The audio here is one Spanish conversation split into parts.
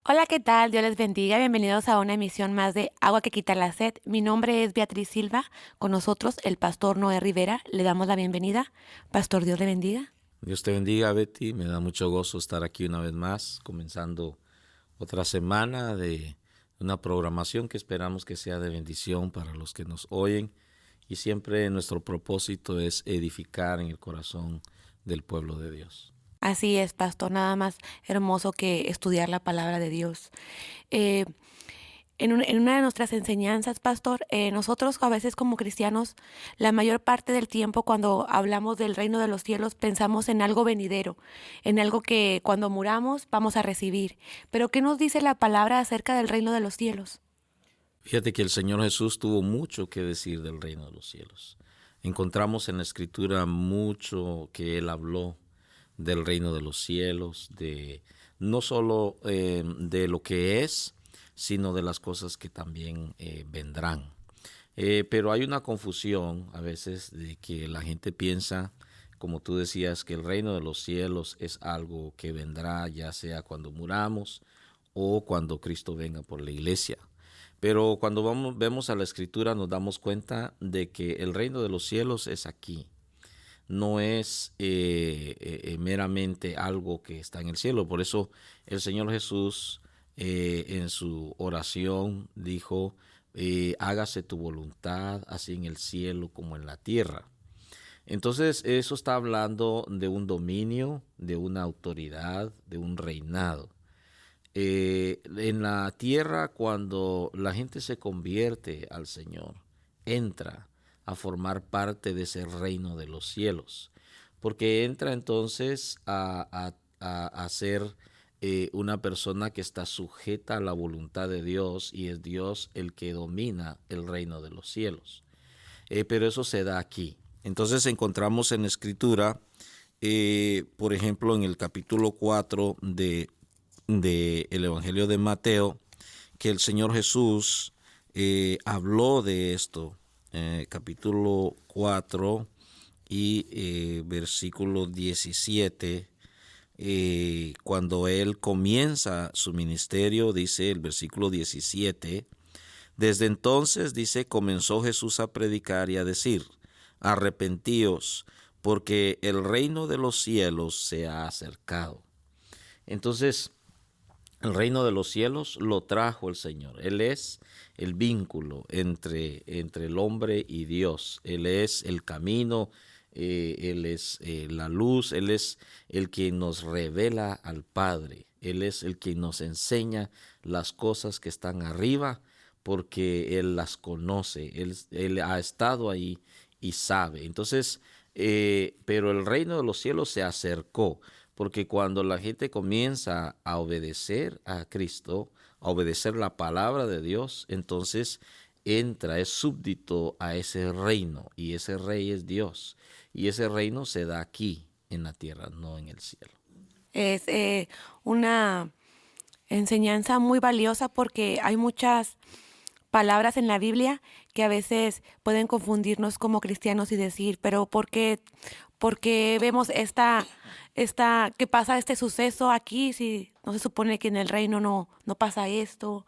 Hola, ¿qué tal? Dios les bendiga. Bienvenidos a una emisión más de Agua que quita la sed. Mi nombre es Beatriz Silva. Con nosotros el pastor Noé Rivera. Le damos la bienvenida. Pastor, Dios le bendiga. Dios te bendiga, Betty. Me da mucho gozo estar aquí una vez más, comenzando otra semana de una programación que esperamos que sea de bendición para los que nos oyen. Y siempre nuestro propósito es edificar en el corazón del pueblo de Dios. Así es, pastor. Nada más hermoso que estudiar la palabra de Dios. Eh, en una de nuestras enseñanzas, pastor, nosotros a veces como cristianos, la mayor parte del tiempo cuando hablamos del reino de los cielos, pensamos en algo venidero, en algo que cuando muramos vamos a recibir. Pero ¿qué nos dice la palabra acerca del reino de los cielos? Fíjate que el Señor Jesús tuvo mucho que decir del reino de los cielos. Encontramos en la Escritura mucho que Él habló del reino de los cielos, de no solo de lo que es, sino de las cosas que también vendrán. Pero hay una confusión a veces de que la gente piensa, como tú decías, que el reino de los cielos es algo que vendrá ya sea cuando muramos o cuando Cristo venga por la iglesia. Pero cuando vemos a la Escritura nos damos cuenta de que el reino de los cielos es aquí. No es meramente algo que está en el cielo. Por eso el Señor Jesús en su oración dijo, hágase tu voluntad, así en el cielo como en la tierra. Entonces eso está hablando de un dominio, de una autoridad, de un reinado. En la tierra, cuando la gente se convierte al Señor, entra a formar parte de ese reino de los cielos, porque entra entonces a ser una persona que está sujeta a la voluntad de Dios y es Dios el que domina el reino de los cielos. Pero eso se da aquí. Entonces encontramos en la Escritura, por ejemplo, en el capítulo 4 de el Evangelio de Mateo, que el Señor Jesús habló de esto, capítulo 4 y versículo 17, cuando Él comienza su ministerio, dice el versículo 17, desde entonces, dice, comenzó Jesús a predicar y a decir, arrepentíos, porque el reino de los cielos se ha acercado. Entonces, el reino de los cielos lo trajo el Señor. Él es el vínculo entre el hombre y Dios. Él es el camino, Él es la luz, Él es el que nos revela al Padre. Él es el que nos enseña las cosas que están arriba porque Él las conoce. Él ha estado ahí y sabe. Entonces, pero el reino de los cielos se acercó. Porque cuando la gente comienza a obedecer a Cristo, a obedecer la palabra de Dios, entonces entra, es súbdito a ese reino, y ese rey es Dios. Y ese reino se da aquí, en la tierra, no en el cielo. Es una enseñanza muy valiosa porque hay muchas palabras en la Biblia que a veces pueden confundirnos como cristianos y decir, pero por qué vemos que pasa este suceso aquí si no se supone que en el reino no pasa esto?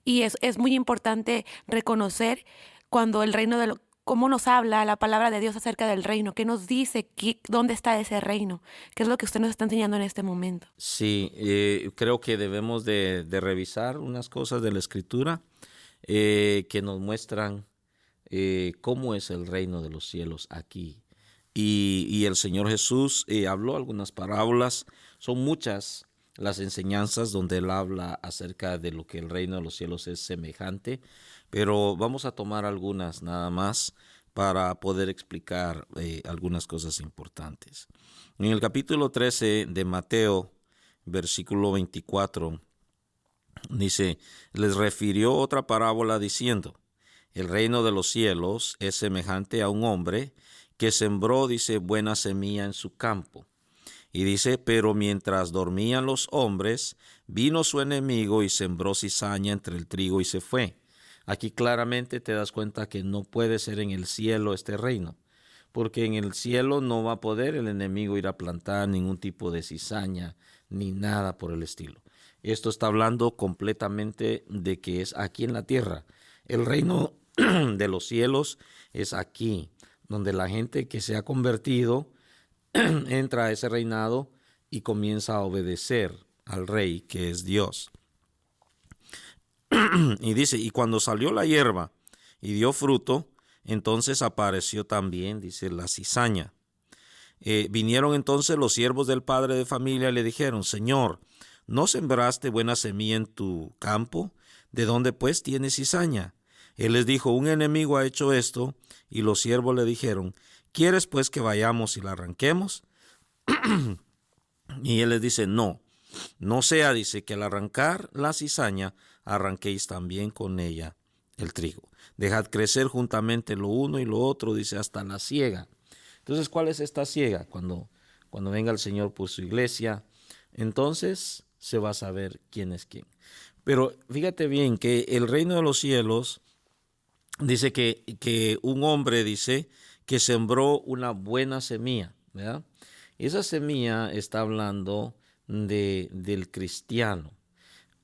Y es muy importante reconocer cuando el reino cómo nos habla la palabra de Dios acerca del reino, qué nos dice, dónde está ese reino, qué es lo que usted nos está enseñando en este momento. Sí, creo que debemos de revisar unas cosas de la Escritura que nos muestran cómo es el reino de los cielos aquí. Y el Señor Jesús habló algunas parábolas, son muchas las enseñanzas donde Él habla acerca de lo que el reino de los cielos es semejante, pero vamos a tomar algunas nada más para poder explicar algunas cosas importantes. En el capítulo 13 de Mateo, versículo 24, dice, les refirió otra parábola diciendo, el reino de los cielos es semejante a un hombre que sembró, dice, buena semilla en su campo. Y dice, pero mientras dormían los hombres, vino su enemigo y sembró cizaña entre el trigo y se fue. Aquí claramente te das cuenta que no puede ser en el cielo este reino, porque en el cielo no va a poder el enemigo ir a plantar ningún tipo de cizaña ni nada por el estilo. Esto está hablando completamente de que es aquí en la tierra. El reino de los cielos es aquí, donde la gente que se ha convertido entra a ese reinado y comienza a obedecer al rey, que es Dios. Y dice, y cuando salió la hierba y dio fruto, entonces apareció también, dice, la cizaña. Vinieron entonces los siervos del padre de familia y le dijeron, Señor, ¿no sembraste buena semilla en tu campo? ¿De dónde pues tienes cizaña? Él les dijo, un enemigo ha hecho esto. Y los siervos le dijeron, ¿quieres pues que vayamos y la arranquemos? Y él les dice, no, no sea, dice, que al arrancar la cizaña, arranquéis también con ella el trigo. Dejad crecer juntamente lo uno y lo otro, dice, hasta la siega. Entonces, ¿cuál es esta siega? Cuando venga el Señor por su iglesia, entonces se va a saber quién es quién. Pero fíjate bien que el reino de los cielos dice que un hombre, dice, que sembró una buena semilla, ¿verdad? Y esa semilla está hablando del cristiano.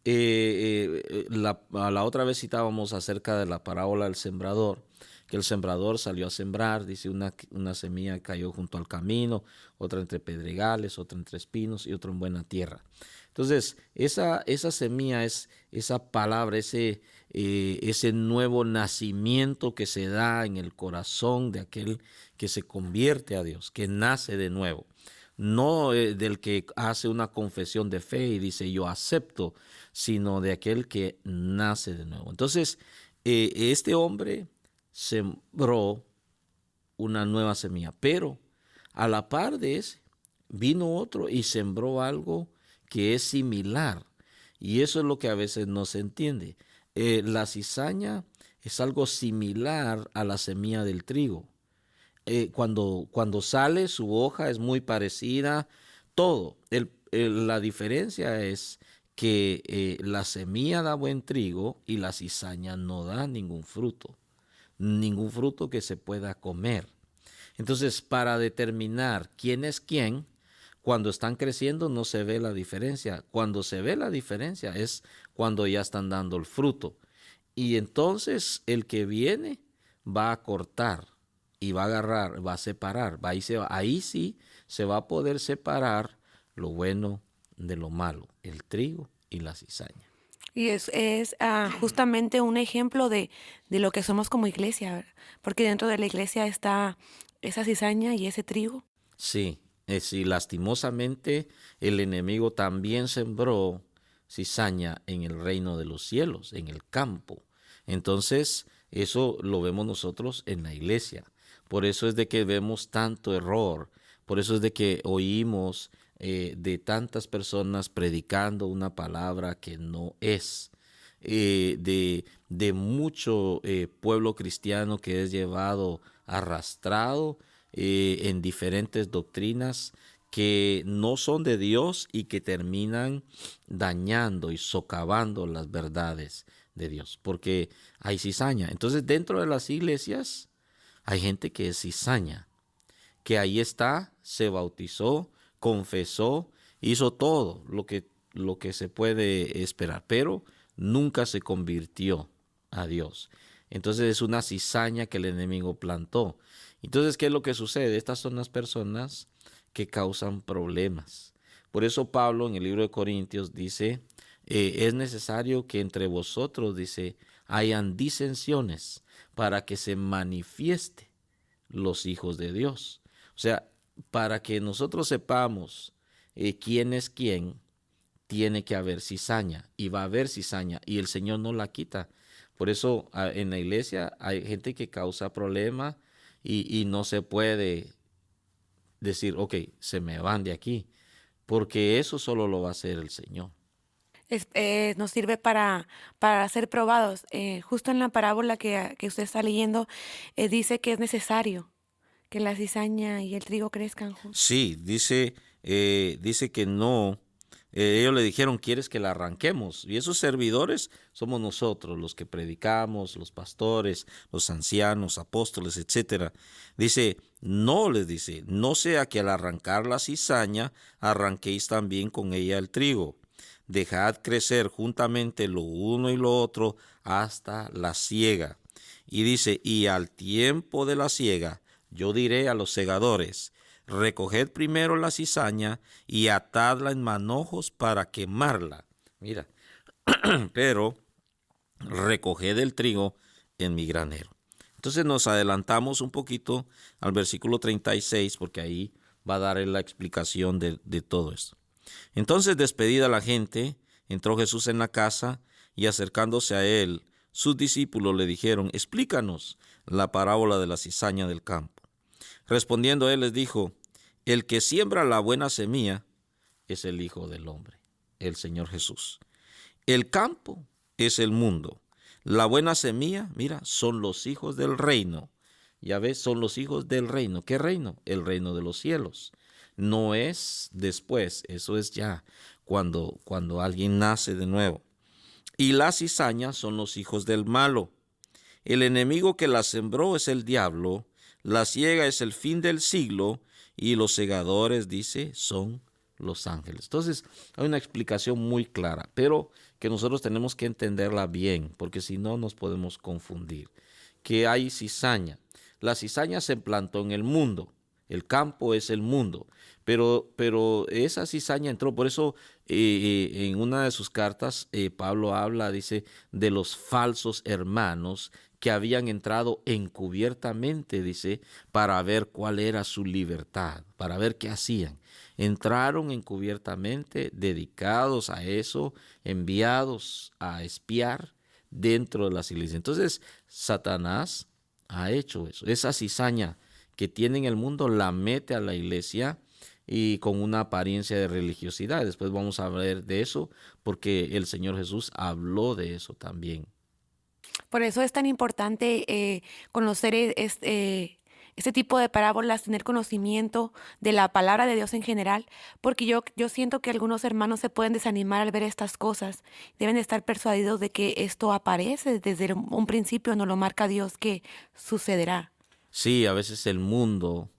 A la otra vez citábamos acerca de la parábola del sembrador, que el sembrador salió a sembrar, dice, una semilla cayó junto al camino, otra entre pedregales, otra entre espinos y otra en buena tierra. Entonces, esa semilla es esa palabra, ese nuevo nacimiento que se da en el corazón de aquel que se convierte a Dios, que nace de nuevo. No del que hace una confesión de fe y dice yo acepto, sino de aquel que nace de nuevo. Entonces, este hombre sembró una nueva semilla, pero a la par de ese vino otro y sembró algo que es similar. Y eso es lo que a veces no se entiende. La cizaña es algo similar a la semilla del trigo. Cuando sale su hoja es muy parecida, todo. La diferencia es que la semilla da buen trigo y la cizaña no da ningún fruto que se pueda comer. Entonces, para determinar quién es quién, cuando están creciendo no se ve la diferencia. Cuando se ve la diferencia es cuando ya están dando el fruto. Y entonces el que viene va a cortar y va a agarrar, va a separar. Ahí sí se va a poder separar lo bueno de lo malo, el trigo y la cizaña. Y es justamente un ejemplo de lo que somos como iglesia, ¿verdad? Porque dentro de la iglesia está esa cizaña y ese trigo. Sí, lastimosamente el enemigo también sembró cizaña en el reino de los cielos, en el campo. Entonces, eso lo vemos nosotros en la iglesia. Por eso es de que vemos tanto error, por eso es de que oímos de tantas personas predicando una palabra que no es, de mucho pueblo cristiano que es llevado arrastrado en diferentes doctrinas que no son de Dios y que terminan dañando y socavando las verdades de Dios, porque hay cizaña. Entonces, dentro de las iglesias hay gente que es cizaña, que ahí está, se bautizó, confesó, hizo todo lo que se puede esperar, pero nunca se convirtió a Dios. Entonces es una cizaña que el enemigo plantó. Entonces, ¿qué es lo que sucede? Estas son las personas que causan problemas. Por eso Pablo en el libro de Corintios dice, es necesario que entre vosotros, dice, hayan disensiones para que se manifieste los hijos de Dios. O sea, para que nosotros sepamos quién es quién, tiene que haber cizaña y va a haber cizaña y el Señor no la quita. Por eso en la iglesia hay gente que causa problemas y no se puede decir, ok, se me van de aquí, porque eso solo lo va a hacer el Señor. Nos sirve para ser probados. Justo en la parábola que usted está leyendo, dice que es necesario que la cizaña y el trigo crezcan juntos. Sí, dice que no. Ellos le dijeron, ¿quieres que la arranquemos? Y esos servidores somos nosotros, los que predicamos, los pastores, los ancianos, apóstoles, etcétera. Dice, no, les dice, no sea que al arrancar la cizaña, arranquéis también con ella el trigo. dejad crecer juntamente lo uno y lo otro hasta la siega. Y dice, y al tiempo de la siega, yo diré a los segadores, recoged primero la cizaña y atadla en manojos para quemarla. Mira, pero recoged el trigo en mi granero. Entonces nos adelantamos un poquito al versículo 36, porque ahí va a dar la explicación de todo esto. Entonces, despedida la gente, entró Jesús en la casa y acercándose a él, sus discípulos le dijeron, explícanos la parábola de la cizaña del campo. Respondiendo él les dijo, el que siembra la buena semilla es el Hijo del Hombre, el Señor Jesús. El campo es el mundo. La buena semilla, mira, son los hijos del reino. Ya ves, son los hijos del reino. ¿Qué reino? El reino de los cielos. No es después, eso es ya cuando alguien nace de nuevo. Y la cizaña son los hijos del malo. El enemigo que la sembró es el diablo. La siega es el fin del siglo. Y los segadores, dice, son los ángeles. Entonces, hay una explicación muy clara, pero que nosotros tenemos que entenderla bien, porque si no nos podemos confundir. Que hay cizaña. La cizaña se plantó en el mundo. El campo es el mundo. Pero esa cizaña entró. Por eso en una de sus cartas Pablo habla, dice, de los falsos hermanos que habían entrado encubiertamente, dice, para ver cuál era su libertad, para ver qué hacían. Entraron encubiertamente, dedicados a eso, enviados a espiar dentro de las iglesias. Entonces, Satanás ha hecho eso. Esa cizaña que tiene en el mundo la mete a la iglesia y con una apariencia de religiosidad. Después vamos a hablar de eso porque el Señor Jesús habló de eso también. Por eso es tan importante conocer este tipo de parábolas, tener conocimiento de la palabra de Dios en general, porque yo siento que algunos hermanos se pueden desanimar al ver estas cosas. Deben estar persuadidos de que esto aparece desde un principio, nos lo marca Dios que sucederá. Sí, a veces el mundo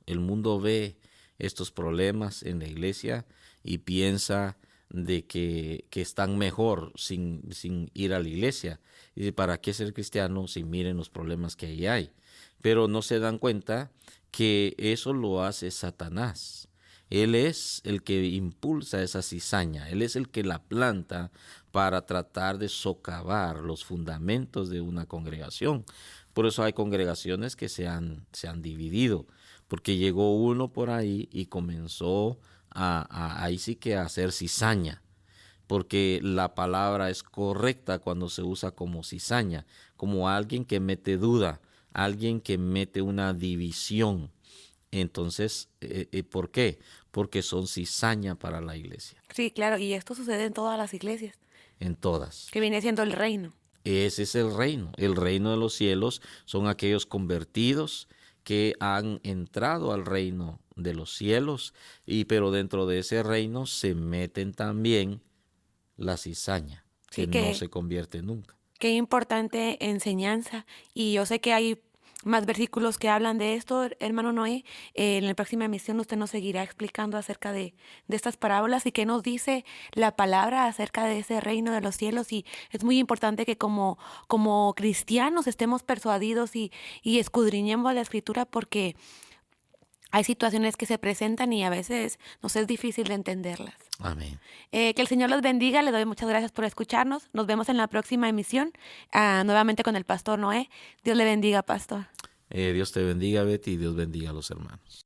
ve estos problemas en la iglesia y piensa de que están mejor sin ir a la iglesia. Y dice, ¿para qué ser cristiano si miren los problemas que ahí hay? Pero no se dan cuenta que eso lo hace Satanás. Él es el que impulsa esa cizaña, él es el que la planta para tratar de socavar los fundamentos de una congregación. Por eso hay congregaciones que se han dividido, porque llegó uno por ahí y comenzó ahí sí que a hacer cizaña, porque la palabra es correcta cuando se usa como cizaña, como alguien que mete duda, alguien que mete una división. Entonces, ¿por qué? Porque son cizaña para la iglesia, Sí, claro, y esto sucede en todas las iglesias, en todas. que viene siendo el reino. Ese es el reino. El reino de los cielos son aquellos convertidos que han entrado al reino de los cielos, pero dentro de ese reino se meten también la cizaña, Sí, que no se convierte nunca. qué importante enseñanza. Y yo sé que hay más versículos que hablan de esto, hermano Noé. En la próxima emisión usted nos seguirá explicando acerca de estas parábolas y qué nos dice la palabra acerca de ese reino de los cielos. Y es muy importante que como cristianos estemos persuadidos y escudriñemos la escritura porque hay situaciones que se presentan y a veces nos es difícil de entenderlas. Amén. Que el Señor los bendiga. Le doy muchas gracias por escucharnos. Nos vemos en la próxima emisión, nuevamente con el pastor Noé. Dios le bendiga, pastor. Dios te bendiga, Betty, y Dios bendiga a los hermanos.